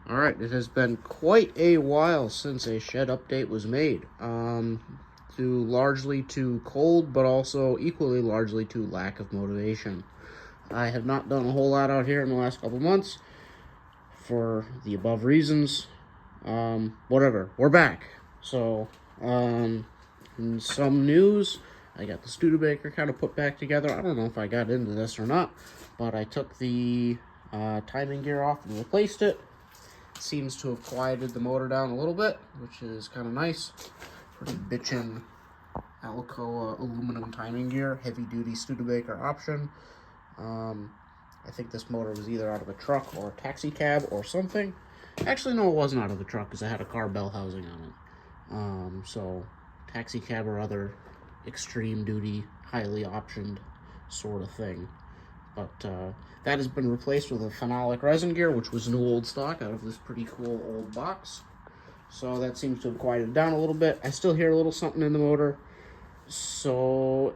Alright, it has been quite a while since a shed update was made. Due largely to cold, but also equally largely to lack of motivation. I have not done a whole lot out here in the last couple months for the above reasons. Whatever, we're back. So, in some news, I got the Studebaker kind of put back together. I don't know if I got into this or not, but I took the timing gear off and replaced it. Seems to have quieted the motor down a little bit, which is kind of nice. Pretty bitchin' Alcoa aluminum timing gear, heavy-duty Studebaker option. I think this motor was either out of a truck or a taxi cab or something. Actually, no, it wasn't out of a truck because it had a car bell housing on it. So, taxi cab or other extreme duty, highly optioned sort of thing. But that has been replaced with a phenolic resin gear, which was new old stock out of this pretty cool old box. So that seems to have quieted down a little bit. I still hear a little something in the motor. So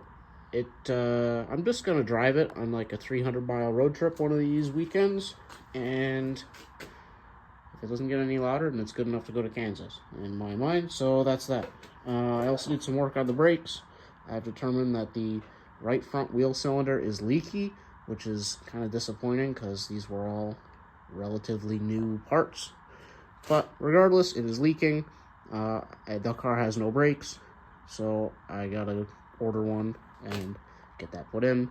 I'm just going to drive it on like a 300-mile road trip one of these weekends. And if it doesn't get any louder, then it's good enough to go to Kansas, in my mind. So that's that. I also did some work on the brakes. I've determined that the right front wheel cylinder is leaky, which is kind of disappointing because these were all relatively new parts. But regardless, it is leaking. The car has no brakes, so I gotta order one and get that put in.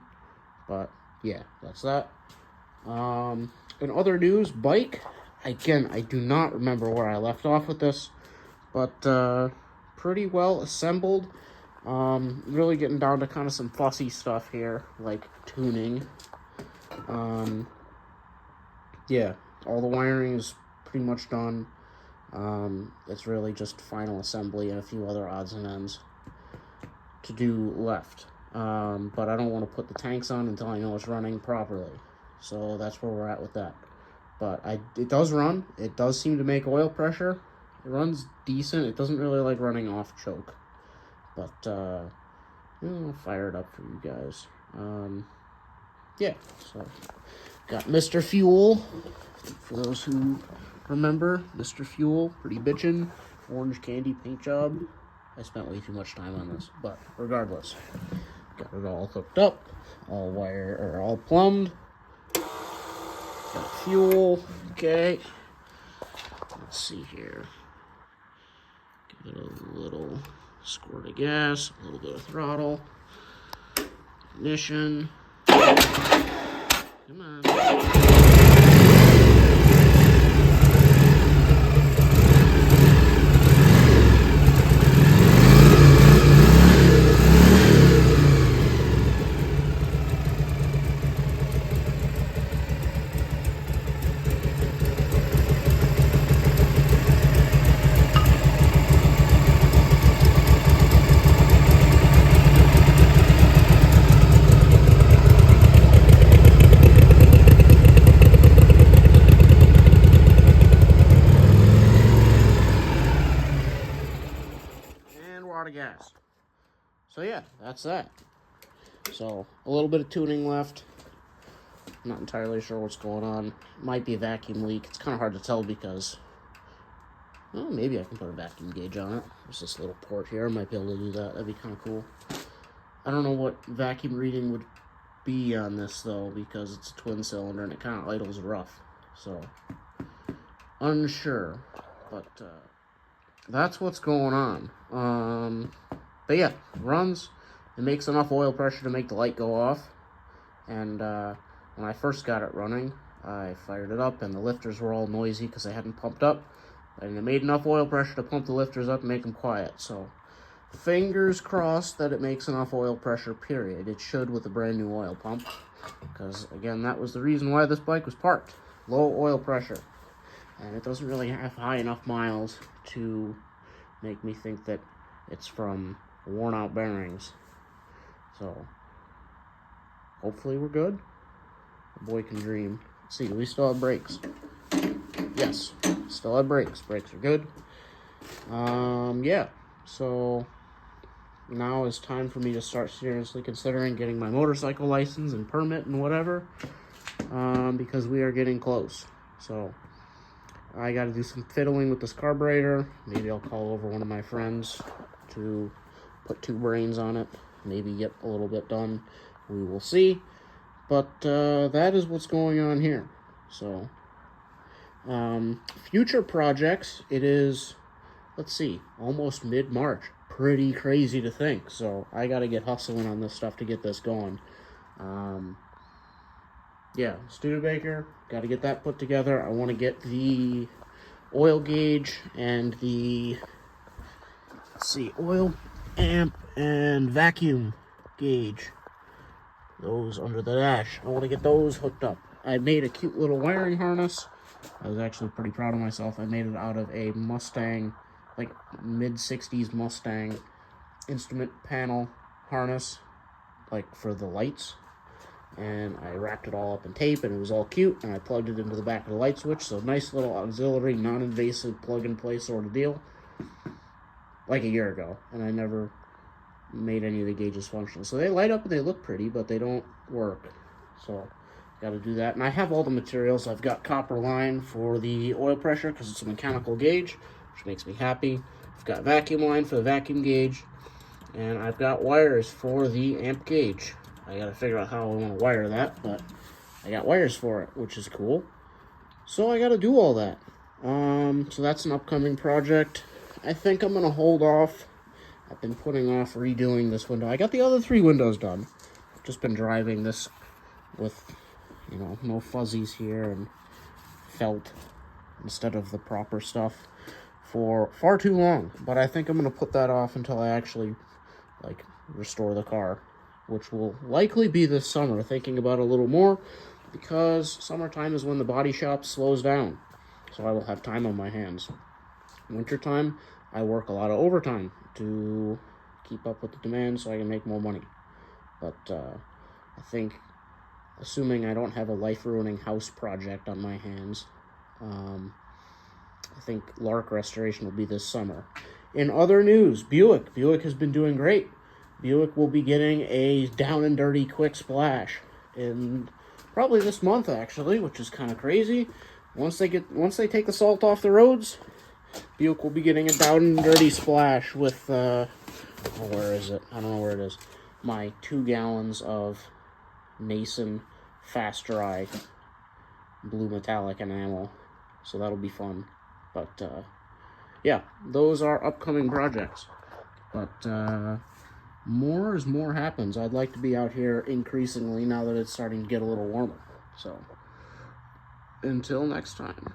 But yeah, that's that. In other news, bike. Again, I do not remember where I left off with this, but pretty well assembled. Really getting down to kind of some fussy stuff here, like tuning. Yeah, all the wiring is pretty much done. It's really just final assembly and a few other odds and ends to do left. But I don't want to put the tanks on until I know it's running properly. So that's where we're at with that. But it does run. It does seem to make oil pressure. It runs decent. It doesn't really like running off choke. But, I'll fire it up for you guys. Yeah, so got Mr. Fuel. For those who remember, Mr. Fuel, pretty bitchin'. Orange candy paint job. I spent way too much time on this, but regardless, got it all hooked up, all plumbed. Got fuel, okay. Let's see here. Give it a little squirt of gas, a little bit of throttle, ignition. Come on. Of gas. So yeah, that's that. So a little bit of tuning left. Not entirely sure what's going on. Might be a vacuum leak. It's kind of hard to tell because, well, maybe I can put a vacuum gauge on it. There's this little port here. I might be able to do that. That'd be kind of cool. I don't know what vacuum reading would be on this though, because it's a twin cylinder and it kind of idles rough. So unsure, but that's what's going on. But yeah, runs. It makes enough oil pressure to make the light go off. And when I first got it running, I fired it up and the lifters were all noisy because they hadn't pumped up. And it made enough oil pressure to pump the lifters up and make them quiet. So fingers crossed that it makes enough oil pressure, period. It should with a brand new oil pump. Because again, that was the reason why this bike was parked. Low oil pressure. And it doesn't really have high enough miles to make me think that it's from worn out bearings. So hopefully we're good. A boy can dream. Let's see, do we still have brakes? Yes, still have brakes. Brakes are good. Yeah, so now is time for me to start seriously considering getting my motorcycle license and permit and whatever, because we are getting close. So I got to do some fiddling with this carburetor. Maybe I'll call over one of my friends to put 2 brains on it. Maybe get a little bit done. We will see. But that is what's going on here. So, future projects, it is, let's see, almost mid-March. Pretty crazy to think. So I got to get hustling on this stuff to get this going. Yeah, Studebaker, got to get that put together. I want to get the oil gauge and the, let's see, oil, amp, and vacuum gauge. Those under the dash. I want to get those hooked up. I made a cute little wiring harness. I was actually pretty proud of myself. I made it out of a Mustang, like mid-60s Mustang instrument panel harness, like for the lights. And I wrapped it all up in tape, and it was all cute, and I plugged it into the back of the light switch. So nice little auxiliary, non-invasive plug-and-play sort of deal, like a year ago. And I never made any of the gauges functional. So they light up and they look pretty, but they don't work. So got to do that. And I have all the materials. I've got copper line for the oil pressure because it's a mechanical gauge, which makes me happy. I've got vacuum line for the vacuum gauge, and I've got wires for the amp gauge. I got to figure out how I want to wire that, but I got wires for it, which is cool. So I got to do all that. So that's an upcoming project. I think I'm going to hold off. I've been putting off redoing this window. I got the other 3 windows done. I've just been driving this with, you know, no fuzzies here and felt instead of the proper stuff for far too long. But I think I'm going to put that off until I actually, like, restore the car, which will likely be this summer. Thinking about it a little more, because summertime is when the body shop slows down. So I will have time on my hands. Wintertime, I work a lot of overtime to keep up with the demand so I can make more money. But I think, assuming I don't have a life-ruining house project on my hands, I think Lark restoration will be this summer. In other news, Buick has been doing great. Buick will be getting a down and dirty quick splash in probably this month, actually, which is kind of crazy. Once they take the salt off the roads, Buick will be getting a down and dirty splash with, where is it? I don't know where it is. My 2 gallons of Nason Fast Dry blue metallic enamel. So that'll be fun. But, yeah, those are upcoming projects. But, more as more happens. I'd like to be out here increasingly now that it's starting to get a little warmer. So, until next time.